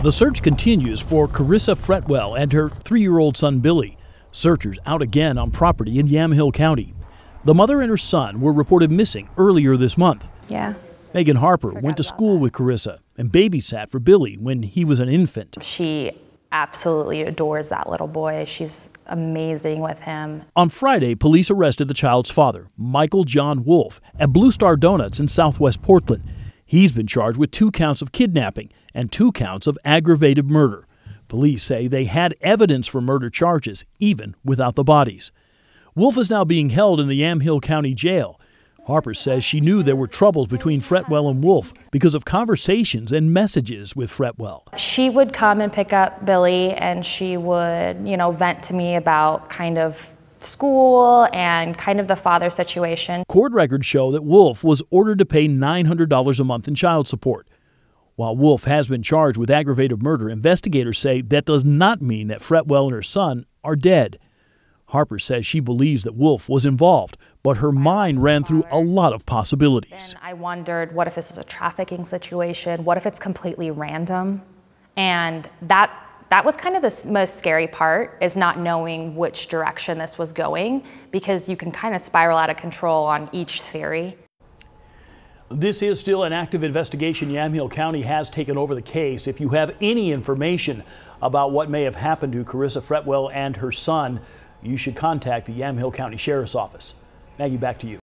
The search continues for Carissa Fretwell and her 3-year-old son Billy. Searchers out again on property in Yamhill County. The mother and her son were reported missing earlier this month. Yeah. Megan Harper went to school with Carissa and babysat for Billy when he was an infant. She absolutely adores that little boy. She's amazing with him. On Friday, police arrested the child's father, Michael John Wolf, at Blue Star Donuts in southwest Portland. He's been charged with 2 counts of kidnapping and 2 counts of aggravated murder. Police say they had evidence for murder charges, even without the bodies. Wolf is now being held in the Yamhill County Jail. Harper says she knew there were troubles between Fretwell and Wolf because of conversations and messages with Fretwell. She would come and pick up Billy, and she would, vent to me about kind of school and kind of the father situation. Court records show that Wolf was ordered to pay $900 a month in child support. While Wolf has been charged with aggravated murder, investigators say that does not mean that Fretwell and her son are dead. Harper says she believes that Wolf was involved, but her mind ran through a lot of possibilities. And I wondered, what if this is a trafficking situation? What if it's completely random? And that was kind of the most scary part, is not knowing which direction this was going, because you can kind of spiral out of control on each theory. This is still an active investigation. Yamhill County has taken over the case. If you have any information about what may have happened to Carissa Fretwell and her son, you should contact the Yamhill County Sheriff's Office. Maggie, back to you.